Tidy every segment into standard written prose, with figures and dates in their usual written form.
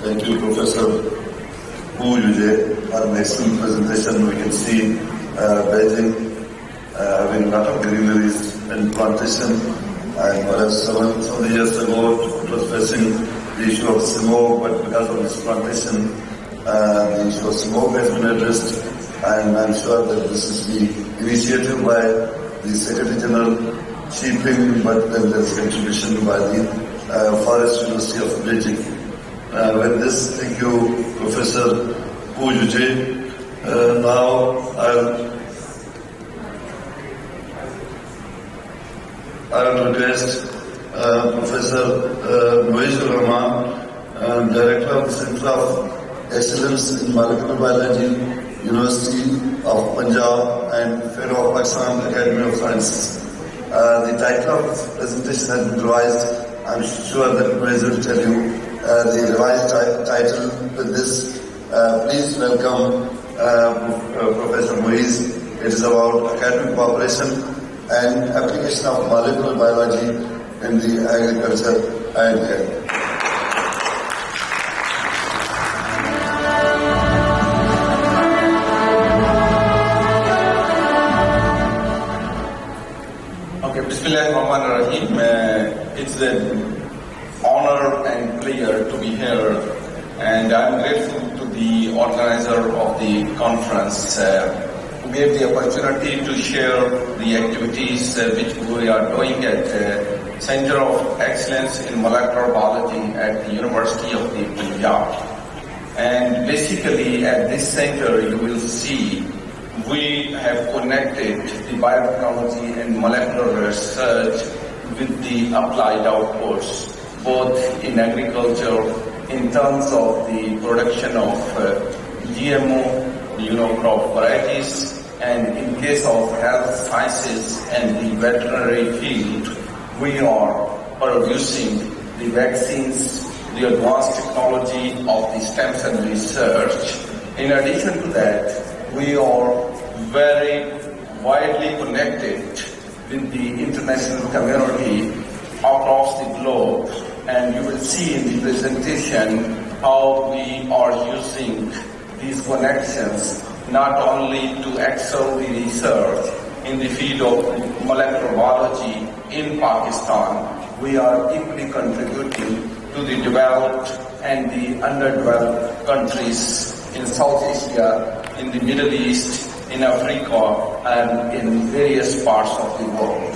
Thank you, Professor for an excellent presentation. We can see Beijing having a lot of greeneries and plantation. And perhaps some of the years ago, it was facing the issue of smoke, but because of this plantation, the issue of smoke has been addressed. And I'm sure that this is the initiative by the Secretary General Chiefing, but then there's contribution by the Forest University of Beijing. With this, thank you, Professor Now I'll request Professor Moazur Rahman, Director of the Center of Excellence in Molecular Biology, University of Punjab and Fellow of Pakistan Academy of Sciences. The title of this presentation has been revised. I'm sure that Moazur will tell you the revised title with this. Please welcome Professor Moaz. It is about academic cooperation and application of molecular biology in the agriculture and health. Okay, Bismillahirrahmanirrahim. It's an honor and pleasure to be here, and I'm grateful to the organizer of the conference who gave the opportunity to share the activities which we are doing at Center of Excellence in Molecular Biology at the University of the Punjab. And basically at this center you will see we have connected the biotechnology and molecular research with the applied outputs, both in agriculture in terms of the production of GMO, crop varieties, and in case of health sciences and the veterinary field, we are producing the vaccines, the advanced technology of the stem cell research. In addition to that, we are very widely connected with the international community across the globe, and you will see in the presentation how we are using these connections not only to excel the research in the field of molecular biology in Pakistan, we are equally contributing to the developed and the underdeveloped countries in South Asia, in the Middle East, in Africa, and in various parts of the world.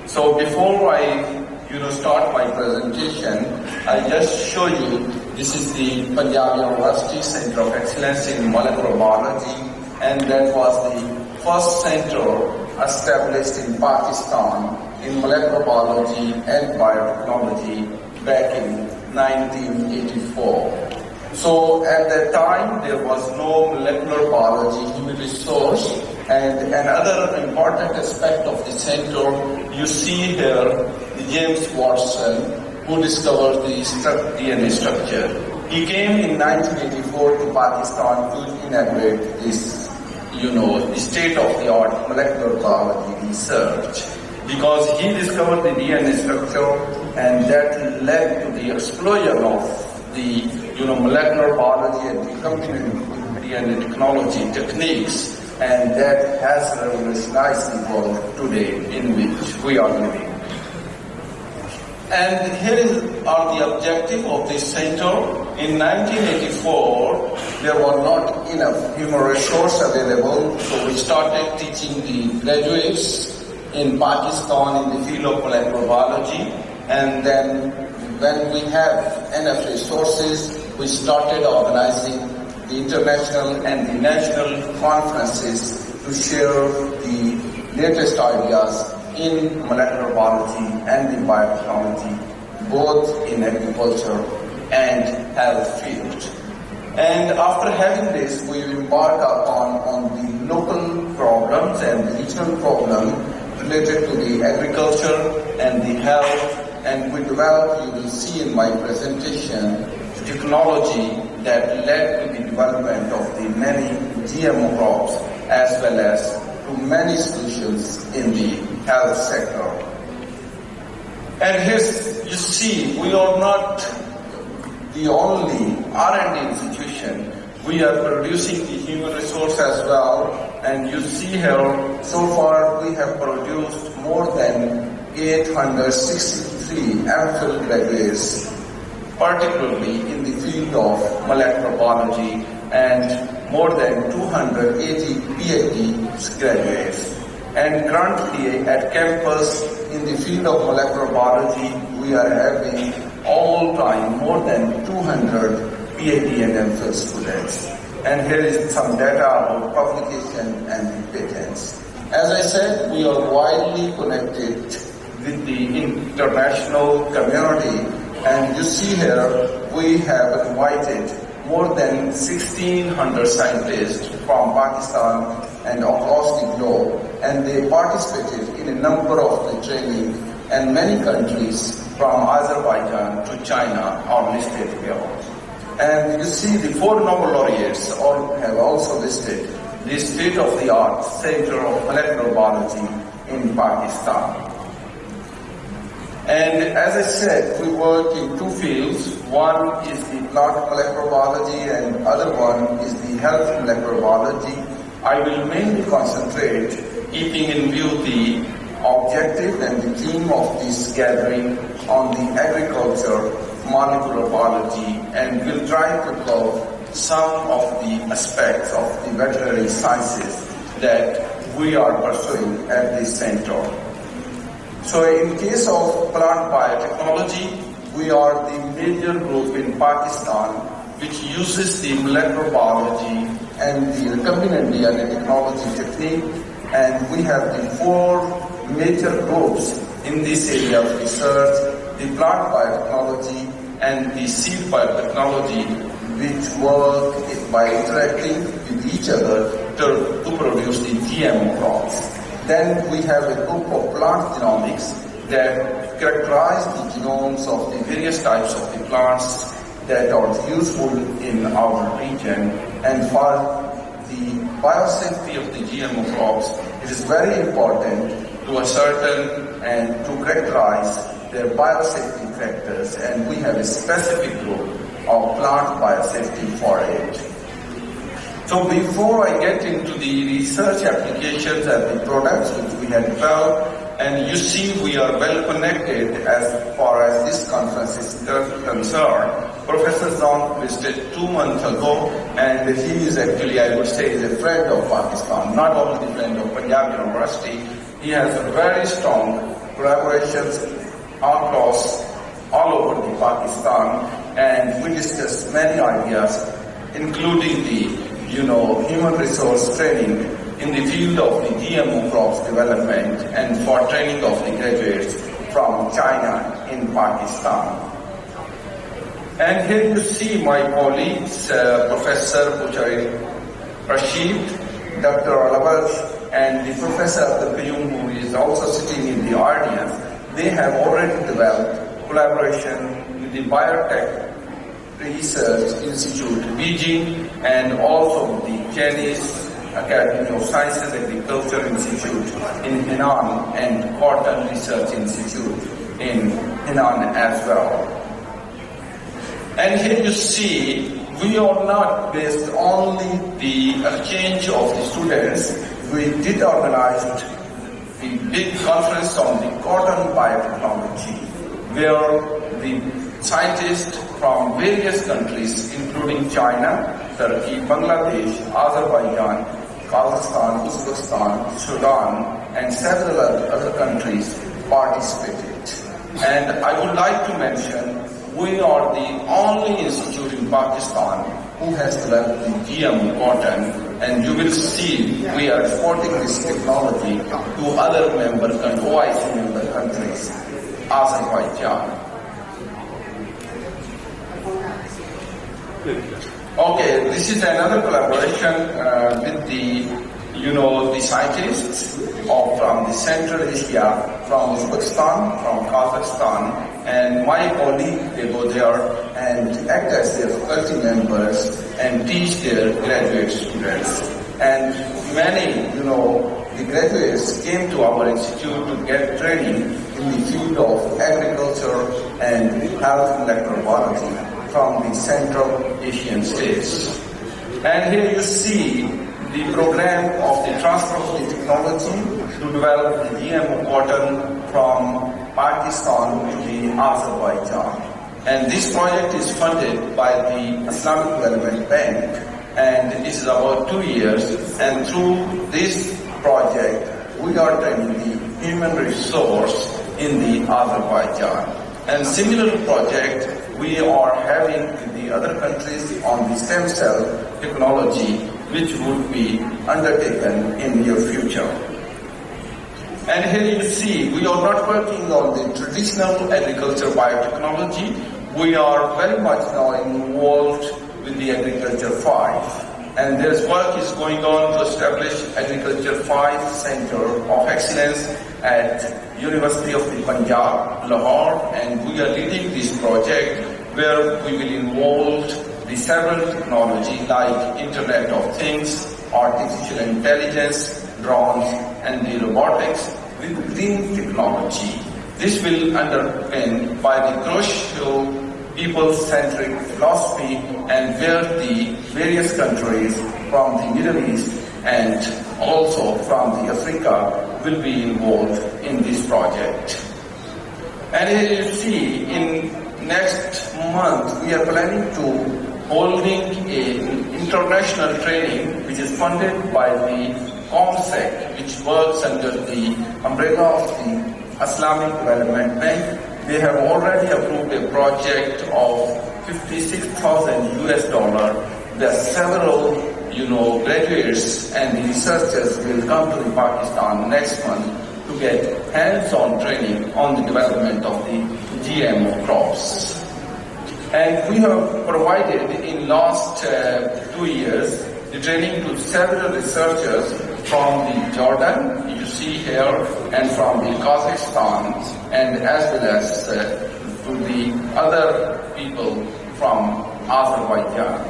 So before I start my presentation, I just show you, this is the Punjab University Center of Excellence in Molecular Biology, and that was the first center established in Pakistan in molecular biology and biotechnology back in 1984. So at that time there was no molecular biology human resource, and another important aspect of the center, you see here James Watson, who discovered the DNA structure. He came in 1984 to Pakistan to inaugurate this, the state-of-the-art molecular biology research, because he discovered the DNA structure, and that led to the explosion of the, molecular biology and recombinant DNA technology techniques, and that has revolutionized the world today in which we are living. And here are the objectives of this center. In 1984, there were not enough human resource available, so we started teaching the graduates in Pakistan in the field of molecular biology, and then when we have enough resources, we started organizing the international and the national conferences to share the latest ideas in molecular biology and in biotechnology, both in agriculture and health field. And after having this, we embark on the local problems and the regional problem related to the agriculture and the health, and we develop, you will see in my presentation, technology that led to the development of the many GMO crops as well as to many solutions in the health sector. And here you see, we are not the only R&D institution. We are producing the human resource as well, and you see here, so far we have produced more than 863 MPhil graduates, particularly in the field of molecular biology, and more than 280 PhD graduates. And currently at campus in the field of molecular biology, we are having all time more than 200 PhD and MPhil students. And here is some data about publication and patents. As I said, we are widely connected with the international community, and you see here we have invited more than 1,600 scientists from Pakistan and across the globe, and they participated in a number of the training, and many countries from Azerbaijan to China are listed here. And you see the 4 Nobel laureates have also listed the state-of-the-art Center of Molecular Biology in Pakistan. And as I said, we work in 2 fields. One is the plant molecular biology and other one is the health molecular biology. I will mainly concentrate, keeping in view the objective and the theme of this gathering, on the agriculture, molecular biology, and will try to cover some of the aspects of the veterinary sciences that we are pursuing at this center. So in case of plant biotechnology, we are the major group in Pakistan which uses the molecular biology and the recombinant DNA technology technique, and we have the 4 major groups in this area of research: the plant biotechnology and the seed biotechnology, which work by interacting with each other to produce the GMO crops. Then we have a group of plant genomics that characterize the genomes of the various types of the plants that are useful in our region. And for the biosafety of the GMO crops, it is very important to ascertain and to characterize their biosafety factors, and we have a specific group of plant biosafety for it. So before I get into the research applications and the products which we have developed, and you see we are well connected as far as this conference is concerned. Professor Zong visited 2 months ago, and he is actually, I would say, is a friend of Pakistan, not only the friend of Punjab University. He has very strong collaborations across all over the Pakistan, and we discussed many ideas, including the human resource training in the field of the GMO crops development and for training of the graduates from China in Pakistan. And here you see my colleagues, Professor Puchari Rashid, Dr. Alabash, and the Professor Abdul who is also sitting in the audience. They have already developed collaboration with the Biotech Research Institute, Beijing, and also the Chinese Academy of Sciences Agriculture Institute in Xi'an and Cotton Research Institute in Xi'an as well. And here you see, we are not based only the exchange of the students. We did organize the big conference on the cotton biotechnology, where the scientists from various countries, including China, Turkey, Bangladesh, Azerbaijan, Kazakhstan, Uzbekistan, Sudan, and several other countries participated. And I would like to mention, we are the only institute in Pakistan who has developed the GMO cotton, and you will see we are exporting this technology to other OIC member countries, Azerbaijan. Okay, this is another collaboration with the scientists from the Central Asia, from Uzbekistan, from Kazakhstan, and my colleague, they go there and act as their faculty members and teach their graduate students. And many, the graduates came to our institute to get training in the field of agriculture and health molecular biology from the Central Asian states. And here you see the program of the transfer of the technology to develop the GMO cotton from Pakistan to the Azerbaijan. And this project is funded by the Islamic Development Bank, and it is about 2 years. And through this project, we are training the human resource in the Azerbaijan. And similar project we are having in the other countries on the stem cell technology, which would be undertaken in near future. And here you see, we are not working on the traditional agriculture biotechnology. We are very much now involved with the Agriculture 5. And this work is going on to establish Agriculture 5 Center of Excellence at University of the Punjab, Lahore. And we are leading this project where we will involve the several technology like Internet of Things, artificial intelligence, drones, and the robotics with green technology. This will underpin by the crucial people-centric philosophy and where the various countries from the Middle East and also from the Africa will be involved in this project. And here you see in next month we are planning to holding an international training which is funded by the COMSEC, which works under the umbrella of the Islamic Development Bank. They have already approved a project of $56,000 US. There are several, graduates and the researchers will come to Pakistan next month to get hands-on training on the development of the GMO crops. And we have provided in last 2 years the training to several researchers from the Jordan, you see here, and from the Kazakhstan, and as well as to the other people from Azerbaijan.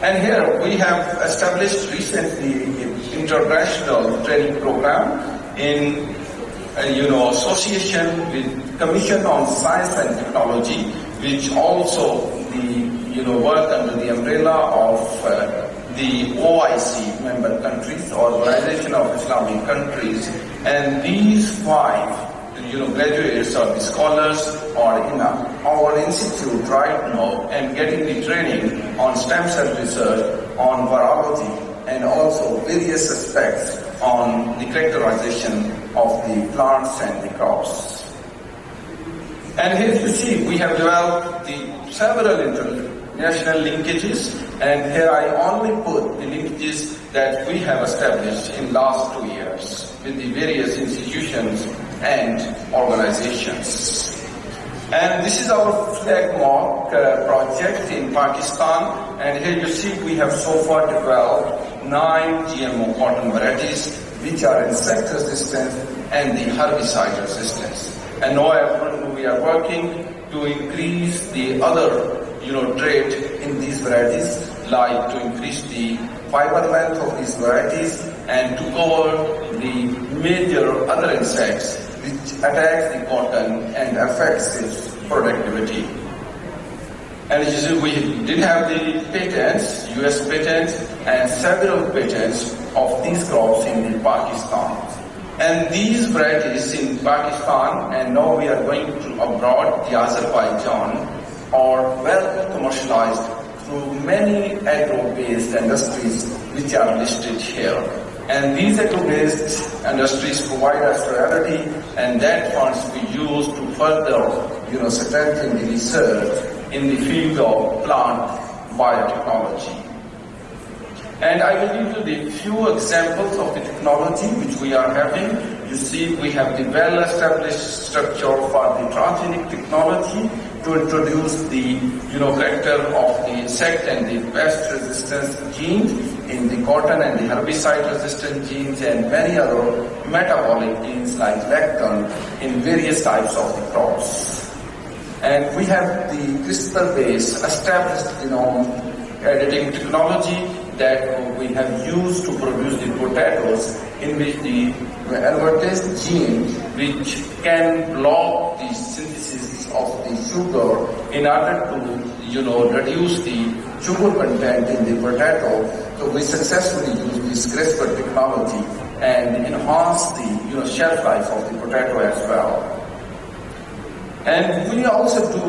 And here we have established recently an international training program in association with Commission on Science and Technology, which also work under the umbrella of the OIC member countries, Organization of Islamic Countries, and these 5 graduates or the scholars are in our institute right now and getting the training on stem cell research, on virology, and also various aspects on the characterization of the plants and the crops. And here you see we have developed the several international linkages, and here I only put the linkages that we have established in last 2 years with the various institutions and organizations. And this is our flag mark project in Pakistan, and here you see we have so far developed 9 GMO cotton varieties which are insect resistant and the herbicide resistance. And now we are working to increase the other trait in these varieties, like to increase the fiber length of these varieties and to cover the major other insects which attacks the cotton and affects its productivity. And as you see, we did have the patents, US patents, and several patents of these crops in Pakistan. And these varieties in Pakistan, and now we are going to abroad, the Azerbaijan, are well commercialized through many agro-based industries which are listed here. And these agro-based industries provide us royalty, and that funds we use to further, strengthen the research in the field of plant biotechnology. And I will give you the few examples of the technology which we are having. You see, we have the well-established structure for the transgenic technology to introduce the character of the insect and the pest resistance genes in the cotton and the herbicide resistant genes and many other metabolic genes like lectin in various types of the crops. And we have the CRISPR-based established editing technology that we have used to produce the potatoes, in which the advertised gene which can block the synthesis of the sugar in order to, reduce the sugar content in the potato. So we successfully used this CRISPR technology and enhance the, shelf life of the potato as well. And we also do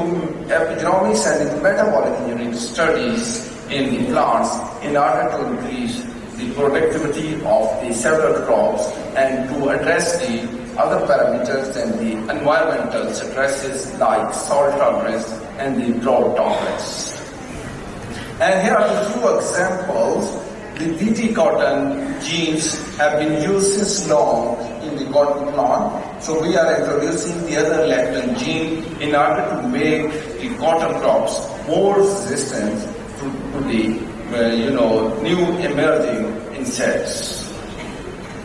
epigenomics and metabolic engineering studies in the plants in order to increase the productivity of the several crops and to address the other parameters and the environmental stresses like salt tolerance and the drought tolerance. And here are the few examples. The Bt cotton genes have been used since long in the cotton plant. So we are introducing the other lectin gene in order to make the cotton crops more resistant to the new emerging insects.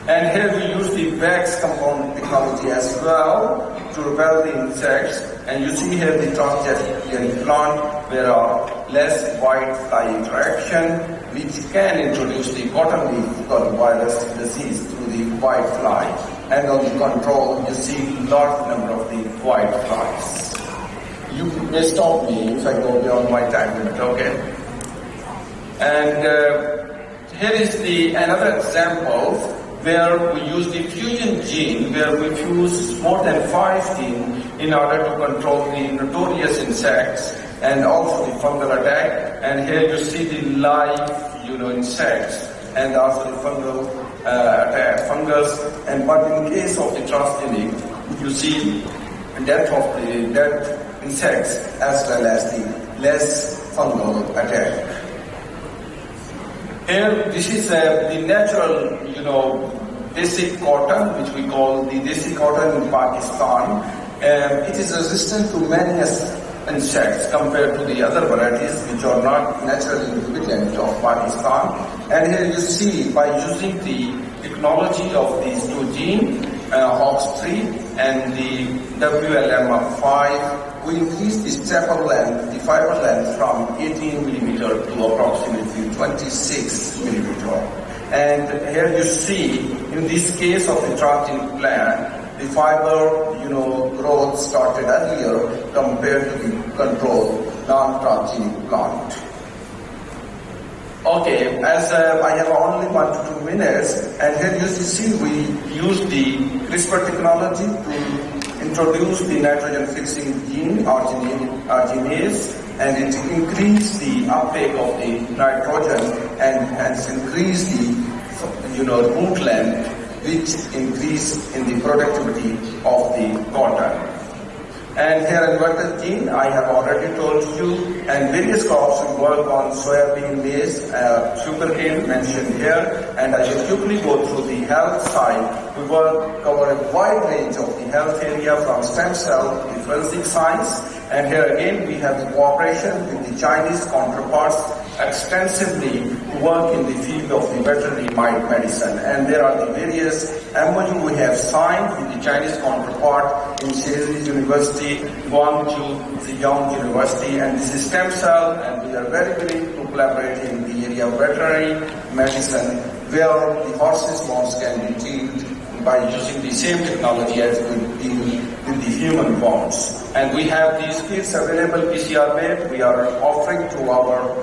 And here we use the wax compound technology as well to repel the insects. And you see here the transgenic plant where are less white fly interaction, which can introduce the cotton leaf virus disease through the white fly. And on the control, you see large number of the white flies. You may stop me if I go beyond my time limit, okay? And here is another example where we use the fusion gene, where we fuse more than 5 genes in order to control the notorious insects and also the fungal attack. And here you see the live, insects and also the fungal attack, fungus. And but in case of the transgenic, you see death of the dead insects as well as the less fungal attack. Here, this is the natural, desi cotton, which we call the desi cotton in Pakistan. It is resistant to many insects compared to the other varieties which are not naturally inhabitant of Pakistan. And here you see, by using the technology of these two genes, HOX3 and the WLM5, we increase the staple length, the fiber length from 18 millimeter to approximately 26 millimeter. And here you see, in this case of the transgenic plant, the fiber, growth started earlier compared to the control non-transgenic plant. Okay, as I have only 1 to 2 minutes, and here you see we use the CRISPR technology to introduce the nitrogen fixing gene, arginase, and it increase the uptake of the nitrogen and hence increase the root length, which increase in the productivity of the cotton. And here inverted gene, I have already told you, and various crops we work on soybean, maize, sugarcane mentioned here, and I will quickly go through the health side. We cover a wide range of the health area from stem cell to forensic science, and here again we have the cooperation with the Chinese counterparts extensively to work in the field of the veterinary medicine. And there are the various MOU we have signed with the Chinese counterpart in Shenzhen University, Guangzhou, Xi'an University, and this is stem cell, and we are very willing to collaborate in the area of veterinary medicine, where the horses' bones can be treated by using the same technology as we deal with the human bones. And we have these kits available PCR-based. We are offering to our,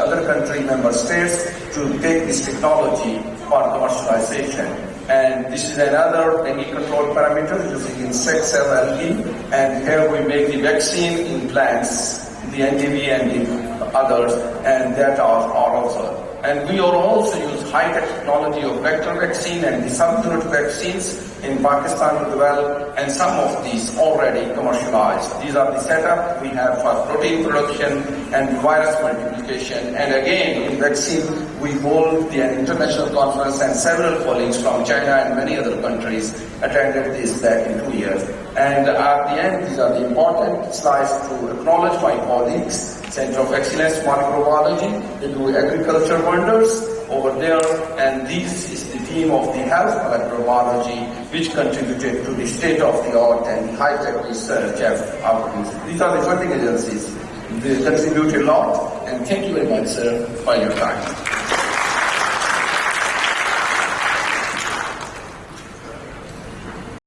other country member states to take this technology for commercialization. And this is another dengue control parameter using insect cell algae. And here we make the vaccine in plants, the NTV and the others, and that are also. And we are also use high-tech technology of vector vaccine and the subunit vaccines in Pakistan as well, and some of these already commercialized. These are the setup we have for protein production and virus multiplication. And again, in vaccine, we hold an international conference, and several colleagues from China and many other countries attended this back in 2 years. And at the end, these are the important slides to acknowledge my colleagues, Center of Excellence Microbiology. They do agriculture wonders over there, and this is the team of the health microbiology, which contributed to the state-of-the-art and high-tech research outputs. These are the funding agencies. They contribute a lot, and thank you very much, sir, for your time.